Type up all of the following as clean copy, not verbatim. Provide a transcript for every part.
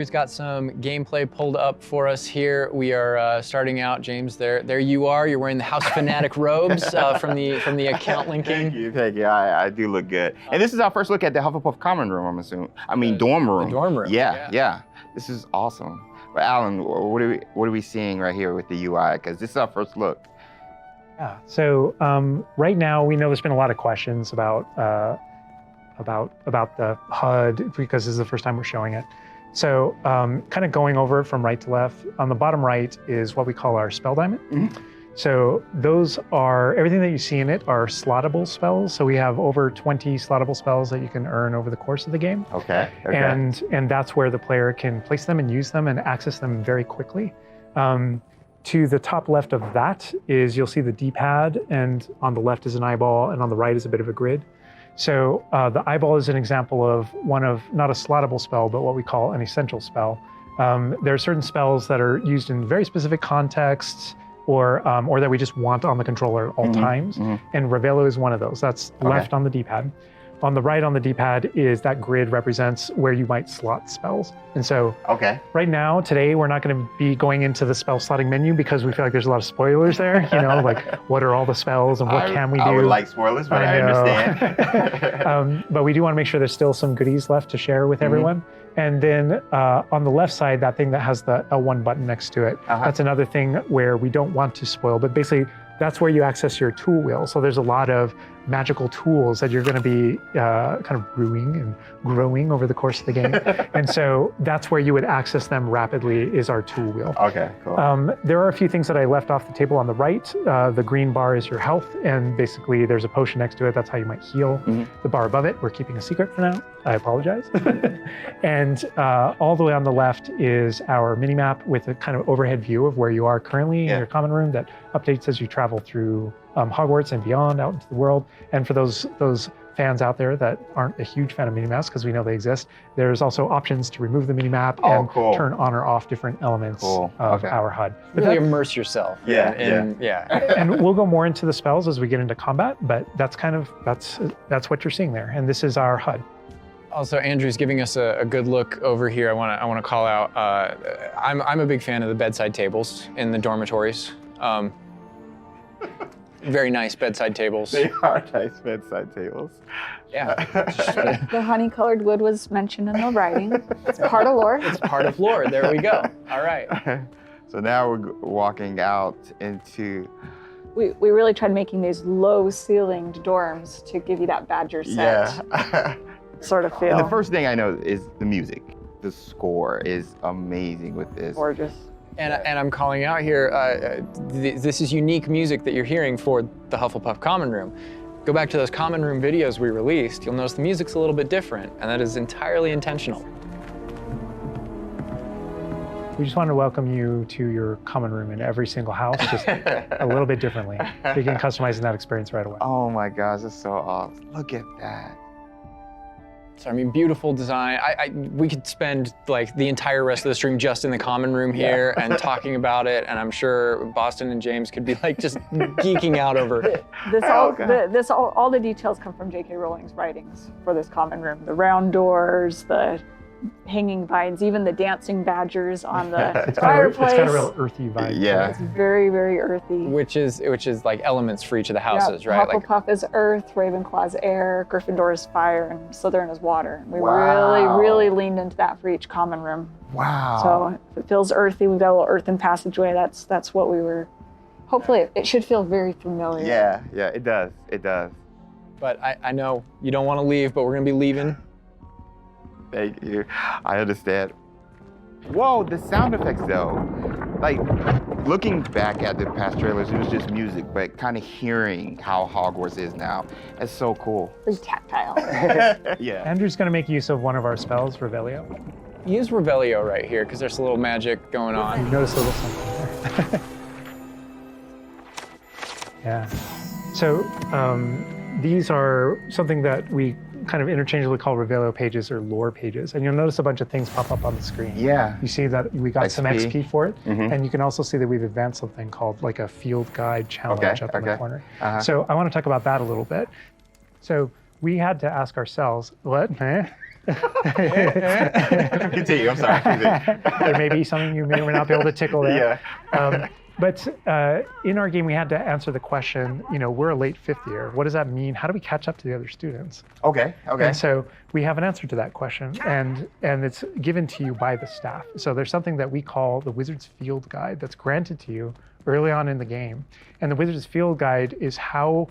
We've got some gameplay pulled up for us here. We are starting out, James. There you are. You're wearing the House Fanatic robes from the account linking. Thank you. I do look good. And this is our first look at the Hufflepuff common room, I'm assuming. I mean, dorm room. The dorm room. Yeah. This is awesome. But Alan, what are we seeing right here with the UI? Because this is our first look. Yeah. So right now, we know there's been a lot of questions about the HUD because this is the first time we're showing it. So kind of going over it from right to left, on the bottom right is what we call our spell diamond. Mm-hmm. So those are, everything that you see in it are slottable spells. So we have over 20 slottable spells that you can earn over the course of the game. Okay. And that's where the player can place them and use them and access them very quickly. To the top left of that is, you'll see the D-pad, and on the left is an eyeball, and on the right is a bit of a grid. So the eyeball is an example of one of, not a slottable spell, but what we call an essential spell. There are certain spells that are used in very specific contexts, or that we just want on the controller at all times. Mm-hmm. And Revelio is one of those. That's left on the D-pad. On the right on the D-pad is that grid represents where you might slot spells. And so right now, today, we're not going to be going into the spell slotting menu because we feel like there's a lot of spoilers there. You know, like what are all the spells and what can we do? I would like spoilers, but I understand. But we do want to make sure there's still some goodies left to share with everyone. And then on the left side, that thing that has the L1 button next to it, that's another thing where we don't want to spoil, but basically that's where you access your tool wheel. So there's a lot of magical tools that you're going to be kind of brewing and growing over the course of the game. And so that's where you would access them rapidly, is our tool wheel. Okay, cool. There are a few things that I left off the table on the right. The green bar is your health, and basically there's a potion next to it. That's how you might heal. The bar above it, we're keeping a secret for now. I apologize. And all the way on the left is our mini-map with a kind of overhead view of where you are currently in your common room that updates as you travel through Hogwarts and beyond out into the world. And for those fans out there that aren't a huge fan of minimaps, because we know they exist, there's also options to remove the minimap and turn on or off different elements of our HUD. But really immerse yourself. And we'll go more into the spells as we get into combat, but that's kind of, that's what you're seeing there. And this is our HUD. Also, Andrew's giving us a good look over here. I want to call out. I'm a big fan of the bedside tables in the dormitories. Very nice bedside tables. They are nice bedside tables. Yeah. The honey-colored wood was mentioned in the writing. It's part of lore. It's part of lore. There we go. All right. So now we're walking out into. We really tried making these low-ceilinged dorms to give you that Badger set sort of feel. And the first thing I know is the music. The score is amazing with this. Gorgeous. And I'm calling out here, this is unique music that you're hearing for the Hufflepuff Common Room. Go back to those Common Room videos we released, you'll notice the music's a little bit different, and that is entirely intentional. We just want to welcome you to your common room in every single house, just a little bit differently. So you can customize that experience right away. Oh my gosh, that's so awesome. Look at that. So, I mean, beautiful design. We could spend like the entire rest of the stream just in the common room here and talking about it, and I'm sure Boston and James could be like just geeking out over it. All the details come from J.K. Rowling's writings for this common room. The round doors, the hanging vines, even the dancing badgers on the fireplace. It's got a real earthy vibe. Yeah. It's very, very earthy. Which is like elements for each of the houses, right? Hufflepuff is earth, Ravenclaw is air, Gryffindor is fire, and Slytherin is water. We really leaned into that for each common room. Wow. So it feels earthy. We've got a little earthen passageway. That's what we were. Hopefully, it should feel very familiar. Yeah, it does. It does. But I know you don't want to leave, but we're gonna be leaving. Thank you. I understand. Whoa, the sound effects though. Like, looking back at the past trailers, it was just music, but kind of hearing how Hogwarts is now, it's so cool. Very tactile. Yeah. Andrew's going to make use of one of our spells, Revelio. Use Revelio right here, because there's a little magic going on. You notice a little something there. Yeah. So these are something that we kind of interchangeably call Revelio pages or lore pages. And you'll notice a bunch of things pop up on the screen. Yeah. You see that we got some XP for it. And you can also see that we've advanced something called like a field guide challenge up in the corner. So I want to talk about that a little bit. So we had to ask ourselves, what? Continue, I'm sorry. Continue. There may be something you may or may not be able to tickle there. Yeah. But in our game, we had to answer the question, we're a late fifth year. What does that mean? How do we catch up to the other students? Okay. And so we have an answer to that question, and it's given to you by the staff. So there's something that we call the Wizard's Field Guide that's granted to you early on in the game. And the Wizard's Field Guide is how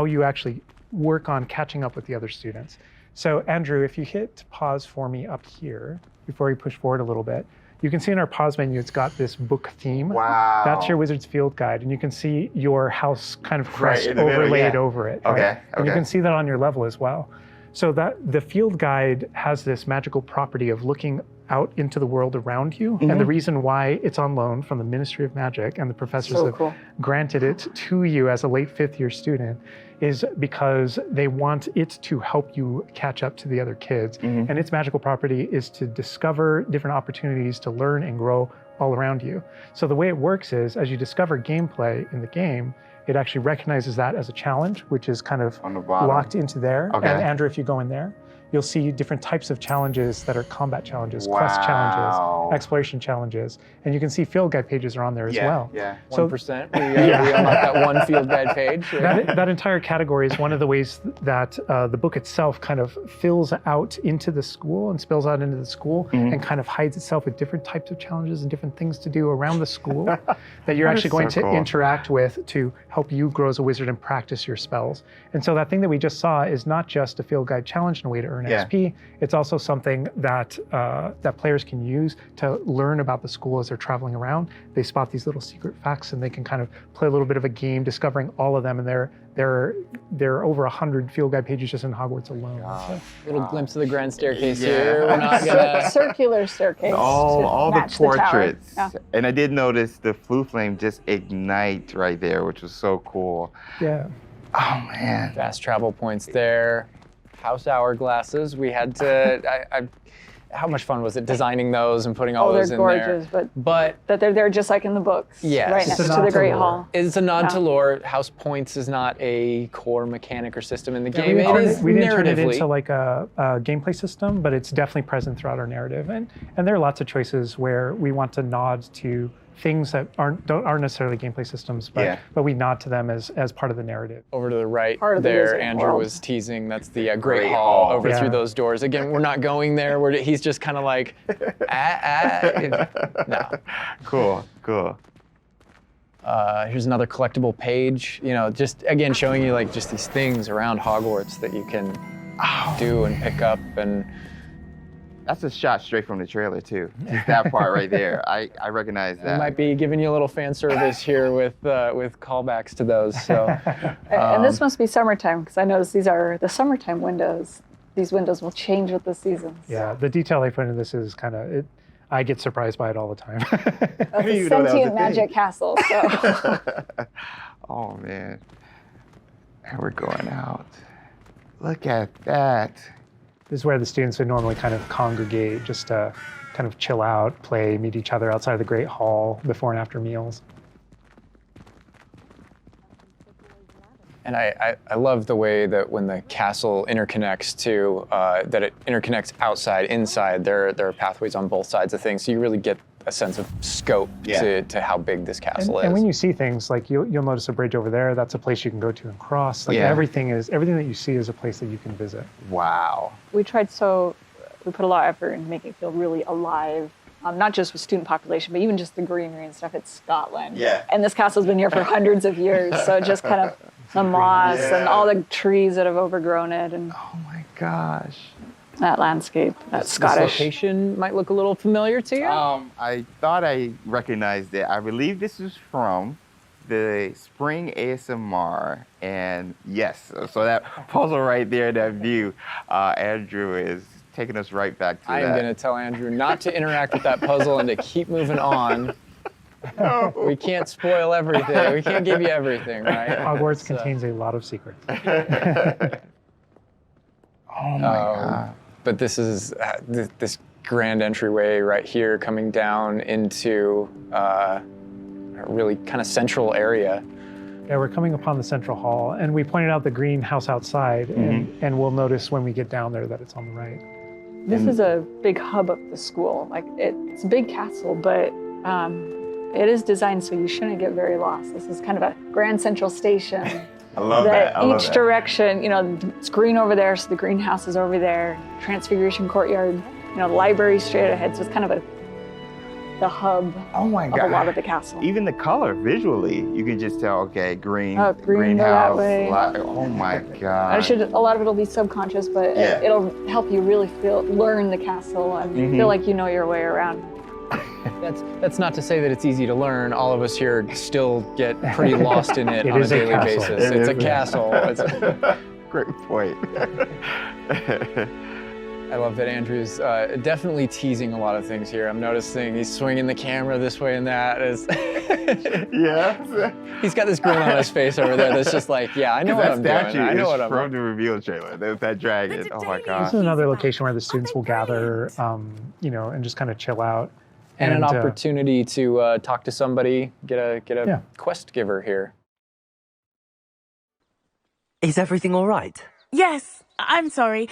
you actually work on catching up with the other students. So Andrew, if you hit pause for me up here, before we push forward a little bit, you can see in our pause menu, it's got this book theme. Wow. That's your Wizard's Field Guide. And you can see your house kind of crest in the middle, overlaid yeah. over it. Okay, Right? And you okay. can see that on your level as well. So that the field guide has this magical property of looking out into the world around you. And the reason why it's on loan from the Ministry of Magic and the professors So that cool. granted it to you as a late fifth year student is because they want it to help you catch up to the other kids. And its magical property is to discover different opportunities to learn and grow all around you. So the way it works is, as you discover gameplay in the game, it actually recognizes that as a challenge, which is kind of On the bottom. locked into there. Okay. And Andrew, if you go in there, you'll see different types of challenges that are combat challenges, quest challenges, exploration challenges, and you can see field guide pages are on there as well. Yeah. So 1%. We unlocked that one field guide page. that entire category is one of the ways that the book itself kind of fills out into the school and spills out into the school and kind of hides itself with different types of challenges and different things to do around the school that you're actually going to interact with to help you grow as a wizard and practice your spells. And so that thing that we just saw is not just a field guide challenge and a way to earn XP. It's also something that that players can use to learn about the school as they're traveling around. They spot these little secret facts and they can kind of play a little bit of a game discovering all of them. And there are over 100 field guide pages just in Hogwarts alone. So. Little glimpse of the grand staircase Yeah. here. We're not gonna. Circular staircase. All the match the tower. portraits. Yeah. And I did notice the flue flame just ignite right there, which was so cool. Yeah. Oh man. Fast travel points there. House hourglasses. We had to. How much fun was it designing those and putting all Oh, they're those in gorgeous, there? but that they're there just like in the books. Yes. Right It's next a to nod the to Great lore. Hall. It's a nod to Yeah. lore. House points is not a core mechanic or system in the game. We It is didn't turn it narratively. into like a gameplay system, but it's definitely present throughout our narrative. And there are lots of choices where we want to nod to things that aren't necessarily gameplay systems, but we nod to them as part of the narrative. Over to the right Part of the there, Wizarding Andrew World. was teasing. That's the Great Great Hall Hall. over Yeah. through those doors. Again, we're not going there. He's just kind of like, no. Cool. Here's another collectible page. Just again showing you like just these things around Hogwarts that you can do and pick up and. That's a shot straight from the trailer too. Just that part right there. I recognize We that. might be giving you a little fan service here with callbacks to those. So, And this must be summertime because I noticed these are the summertime windows. These windows will change with the seasons. Yeah, the detail they put into this is kind of, I get surprised by it all the time. That's a even know that was a sentient thing. magic castle. So. Oh man. And we're going out. Look at that. This is where the students would normally kind of congregate, just to kind of chill out, play, meet each other outside of the Great Hall before and after meals. and I love the way that when the castle interconnects to that it interconnects outside, inside. There are pathways on both sides of things, so you really get a sense of scope to how big this castle is. And when you see things, like you'll notice a bridge over there, that's a place you can go to and cross. Like everything that you see is a place that you can visit. Wow. We put a lot of effort in making it feel really alive, not just with student population, but even just the greenery and stuff. It's Scotland. Yeah. And this castle's been here for hundreds of years, so just kind of the moss and all the trees that have overgrown it and Oh my gosh. that landscape, that This Scottish. location might look a little familiar to you. I thought I recognized it. I believe this is from the Spring ASMR, and yes, so that puzzle right there, that view, Andrew is taking us right back to I am going to tell Andrew not to interact with that puzzle and to keep moving on. We can't spoil everything. We can't give you everything, right? Hogwarts contains a lot of secrets. Oh my God. But this is this grand entryway right here coming down into a really kind of central area. Yeah, we're coming upon the central hall, and we pointed out the greenhouse outside, and we'll notice when we get down there that it's on the right. This is a big hub of the school. Like it's a big castle, but it is designed so you shouldn't get very lost. This is kind of a grand central station. I love that. I love each that. direction, it's green over there, so the greenhouse is over there. Transfiguration Courtyard, the library straight ahead. So it's kind of the hub Oh my of God. a lot of the castle. Even the color, visually, you can just tell, okay, green, Oh, green, go greenhouse. that way. Oh my God. A lot of it'll be subconscious, but Yeah. it'll help you really learn the castle and feel like you know your way around. That's not to say that it's easy to learn. All of us here still get pretty lost in it It on a is a daily castle. basis. It It's a is. castle. Great point. I love that Andrew's definitely teasing a lot of things here. I'm noticing he's swinging the camera this way and that. Yeah. He's got this grin on his face over there that's just like, yeah, I know what I'm doing. I know what I'm from the reveal trailer. There's that dragon. Oh my This God. is another location where the students will gather, and just kind of chill out. And an opportunity to talk to somebody, get a quest giver here. Is everything all right? Yes, I'm sorry.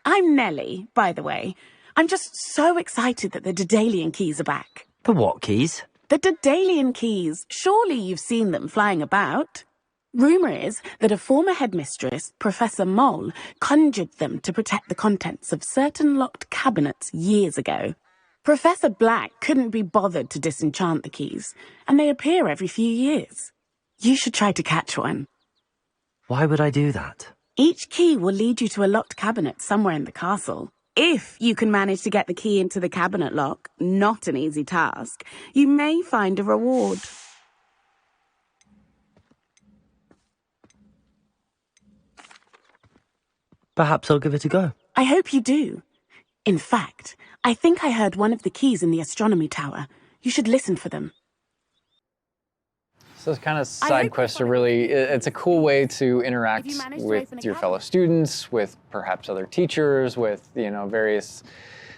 I'm Nellie, by the way. I'm just so excited that the Daedalian keys are back. The what keys? The Daedalian keys. Surely you've seen them flying about. Rumour is that a former headmistress, Professor Moll, conjured them to protect the contents of certain locked cabinets years ago. Professor Black couldn't be bothered to disenchant the keys, and they appear every few years. You should try to catch one. Why would I do that? Each key will lead you to a locked cabinet somewhere in the castle. If you can manage to get the key into the cabinet lock, not an easy task, you may find a reward. Perhaps I'll give it a go. I hope you do. In fact, I think I heard one of the keys in the astronomy tower. You should listen for them. So those kind of side quests are really, it's a cool way to interact If you manage to with open a your cabinet. fellow students, with perhaps other teachers, with, various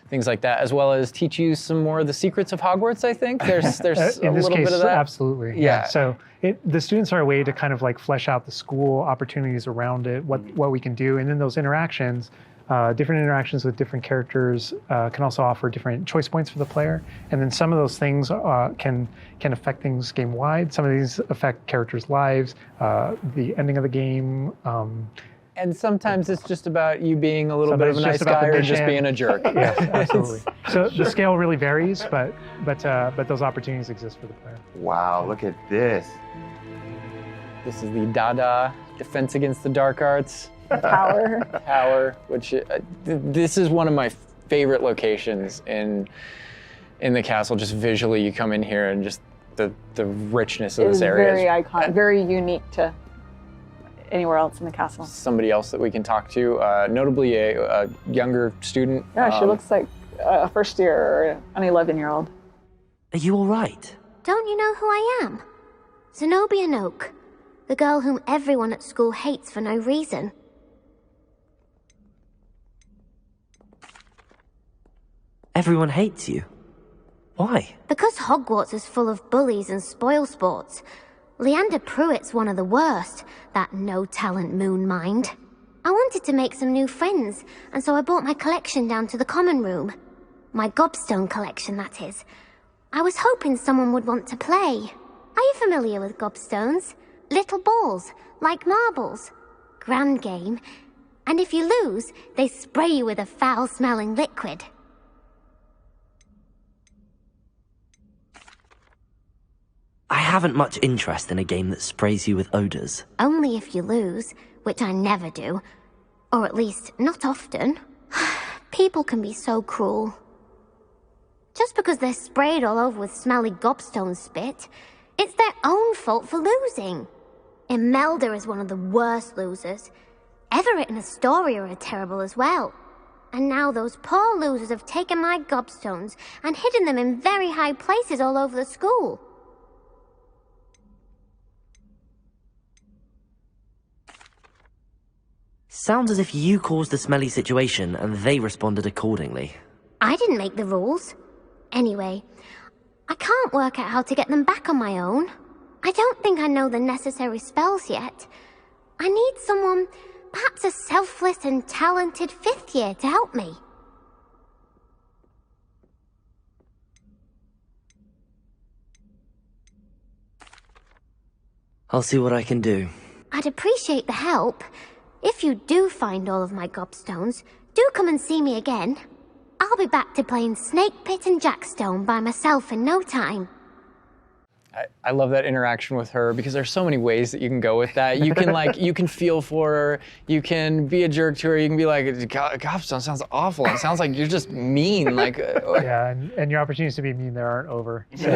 things like that, as well as teach you some more of the secrets of Hogwarts, I think. There's a in this little case, bit of that. absolutely. Yeah. So the students are a way to kind of like flesh out the school opportunities around it, what we can do, and then those interactions. Different interactions with different characters can also offer different choice points for the player, and then some of those things can affect things game-wide. Some of these affect characters' lives, the ending of the game. And sometimes it's just about you being a little bit of a Sometimes nice just about guy the or just mission. being a jerk. Yes, absolutely. So the scale really varies, but those opportunities exist for the player. Wow, look at this. This is the Dada Defense Against the Dark Arts Power. which this is one of my favorite locations in the castle. Just visually, you come in here and just the richness of It this is area. very iconic, very unique to anywhere else in the castle. Somebody else that we can talk to, notably a younger student. Yeah, she looks like a first year or an 11-year-old. Are you all right? Don't you know who I am? Zenobia Noak, the girl whom everyone at school hates for no reason. Everyone hates you. Why? Because Hogwarts is full of bullies and spoilsports. Leander Pruitt's one of the worst, that no-talent moon mind. I wanted to make some new friends, and so I brought my collection down to the common room. My gobstone collection, that is. I was hoping someone would want to play. Are you familiar with gobstones? Little balls, like marbles. Grand game. And if you lose, they spray you with a foul-smelling liquid. I haven't much interest in a game that sprays you with odors. Only if you lose, which I never do. Or at least, not often. People can be so cruel. Just because they're sprayed all over with smelly gobstone spit, it's their own fault for losing. Imelda is one of the worst losers. Everett and Astoria are terrible as well. And now those poor losers have taken my gobstones and hidden them in very high places all over the school. Sounds as if you caused the smelly situation and they responded accordingly. I didn't make the rules. Anyway, I can't work out how to get them back on my own. I don't think I know the necessary spells yet. I need someone perhaps a selfless and talented 5th year to help me. I'll see what I can do. I'd appreciate the help. If you do find all of my gobstones, do come and see me again. I'll be back to playing Snake Pit and Jackstone by myself in no time. I love that interaction with her because there's so many ways that you can go with that. You can you can feel for her. You can be a jerk to her. You can be like, gobstone sounds awful. It sounds like you're just mean. Yeah, and your opportunities to be mean there aren't over. So,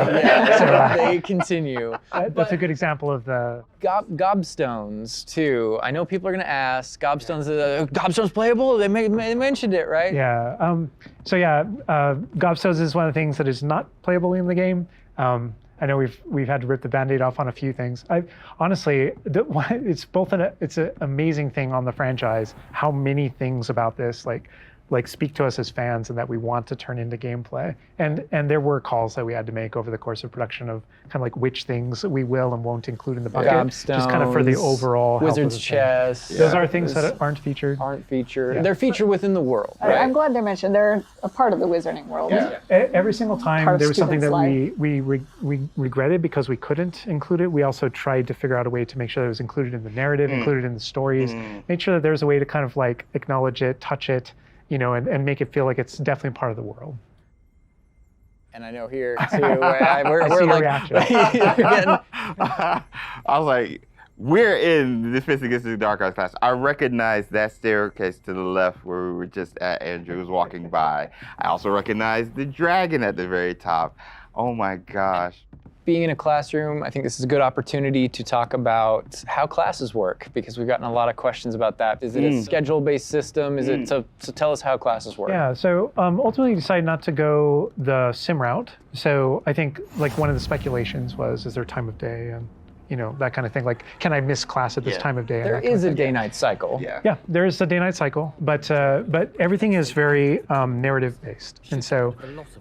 they continue. That's a good example of the gobstones too. I know people are gonna ask, gobstones playable? They mentioned it, right? Yeah. Gobstones is one of the things that is not playable in the game. I know we've had to rip the Band-Aid off on a few things. Honestly, it's an amazing thing on the franchise how many things about this speak to us as fans and that we want to turn into gameplay. And there were calls that we had to make over the course of production of kind of like which things we will and won't include in the bucket, just kind of for the overall Wizard's chest. Those are things that aren't featured. Yeah. They're featured within the world. Right? I'm glad they mentioned they're a part of the wizarding world. Yeah. Every single time there was something that we regretted because we couldn't include it, we also tried to figure out a way to make sure that it was included in the narrative, included in the stories, make sure that there's a way to kind of like acknowledge it, touch it, and make it feel like it's definitely part of the world. And I know here too, we're like, reaction. I was like, we're in the Fist Against the Dark Arts class. I recognize that staircase to the left where we were just at. Andrew was walking by. I also recognize the dragon at the very top. Oh my gosh. Being in a classroom, I think this is a good opportunity to talk about how classes work because we've gotten a lot of questions about that. Is it a schedule-based system? Is it so tell us how classes work. Yeah, so ultimately decided not to go the sim route. So I think like one of the speculations was, is there time of day and that kind of thing. Like, can I miss class at this time of day? There is a day-night cycle. Yeah, there is a day-night cycle, but everything is very narrative-based, and so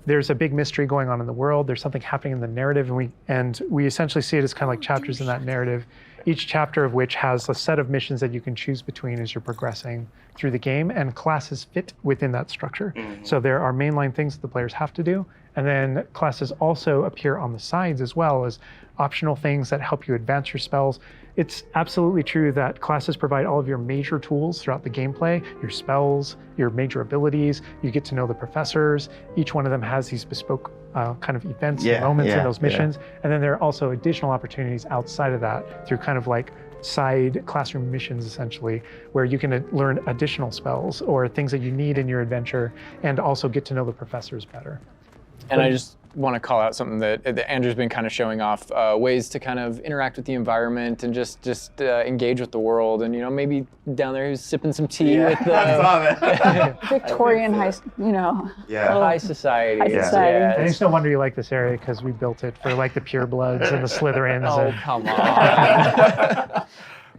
there's a big mystery going on in the world. There's something happening in the narrative, and we essentially see it as kind of like chapters in that narrative. Each chapter of which has a set of missions that you can choose between as you're progressing through the game, and classes fit within that structure. So there are mainline things that the players have to do, and then classes also appear on the sides as well as optional things that help you advance your spells. It's absolutely true that classes provide all of your major tools throughout the gameplay, your spells, your major abilities. You get to know the professors. Each one of them has these bespoke kind of events and moments in those missions. And then there are also additional opportunities outside of that through kind of like side classroom missions, essentially, where you can learn additional spells or things that you need in your adventure and also get to know the professors better. And I just want to call out something that Andrew's been kind of showing off, ways to kind of interact with the environment and just engage with the world. And, maybe down there he's sipping some tea with the Victorian high, high society. High society. And it's no wonder you like this area because we built it for like the purebloods and the Slytherins. Oh, come on.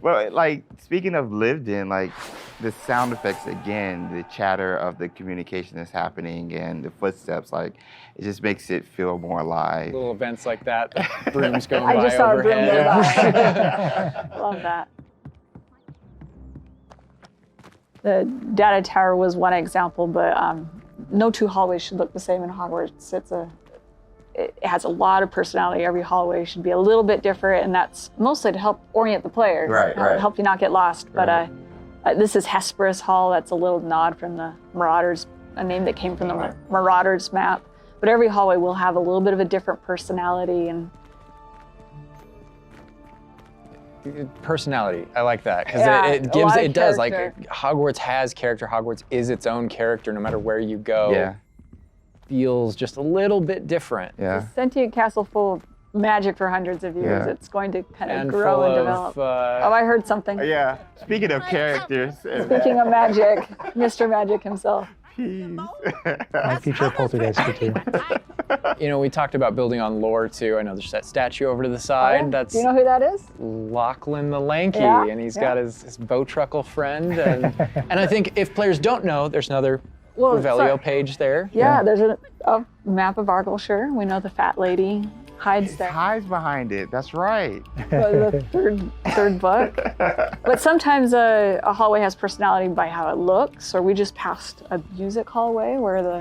Well, like, speaking of lived in, like, the sound effects again, the chatter of the communication that's happening and the footsteps, like, it just makes it feel more alive. Little events like that, the brooms going by I just saw overhead. a broom go by. Love that. The data tower was one example, but no two hallways should look the same in Hogwarts. It has a lot of personality. Every hallway should be a little bit different, and that's mostly to help orient the player, help you not get lost. But this is Hesperus Hall. That's a little nod from the Marauders, a name that came from the Marauders map. But every hallway will have a little bit of a different personality and personality. I like that because it does like Hogwarts has character. Hogwarts is its own character no matter where you go. Yeah. Feels just a little bit different. Yeah. It's a sentient castle full of magic for hundreds of years. Yeah. It's going to kind of And grow and full develop. of, I heard something. Yeah. Speaking of characters. Speaking of magic, Mr. Magic himself. I feature a poltergeist too. We talked about building on lore too. I know there's that statue over to the side. That's Do you know who that is? Lachlan the Lanky, Yeah, and he's got his Bowtruckle friend. And I think if players don't know, there's another Revelio page there. Yeah, there's a map of Argyllshire. We know the fat lady. hides It there. hides behind it. That's right. The third book. But sometimes a hallway has personality by how it looks, or we just passed a music hallway where the